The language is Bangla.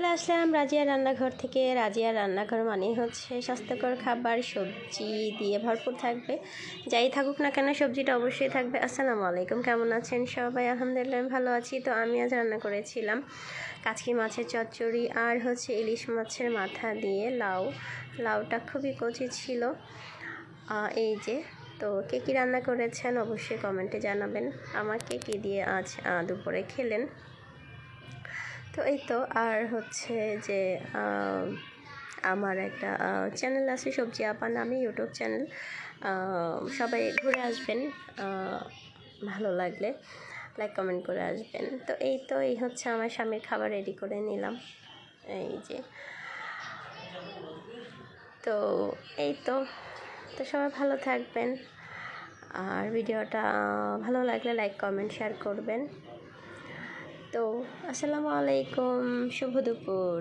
চলে আসলাম রাজিয়া রান্নাঘর থেকে। রাজিয়া রান্নাঘর মানে হচ্ছে স্বাস্থ্যকর খাবার, সবজি দিয়ে ভরপুর থাকবে। যাই থাকুক না কেন সবজিটা অবশ্যই থাকবে। আসসালামু আলাইকুম, কেমন আছেন সবাই? আলহামদুলিল্লাহ আমি ভালো আছি। তো আমি আজ রান্না করেছিলাম কাচকি মাছের চচ্চড়ি আর হচ্ছে ইলিশ মাছের মাথা দিয়ে লাউ। লাউটা খুবই কচি ছিল। এই যে, তো কে কী রান্না করেছেন অবশ্যই কমেন্টে জানাবেন আমাকে কী দিয়ে আজ দুপুরে খেলেন। তো এই তো, আর হচ্ছে যে আমার একটা চ্যানেল আছে সবজি আপা নামে, ইউটিউব চ্যানেল। সবাই ঘুরে আসবেন, ভালো লাগলে লাইক কমেন্ট করে আসবেন। তো এই হচ্ছে আমার স্বামীর খাবার রেডি করে নিলাম, এই যে। তো এই তো সবাই ভালো থাকবেন, আর ভিডিওটা ভালো লাগলে লাইক কমেন্ট শেয়ার করবেন। তো আসসালামু আলাইকুম, শুভ দুপুর।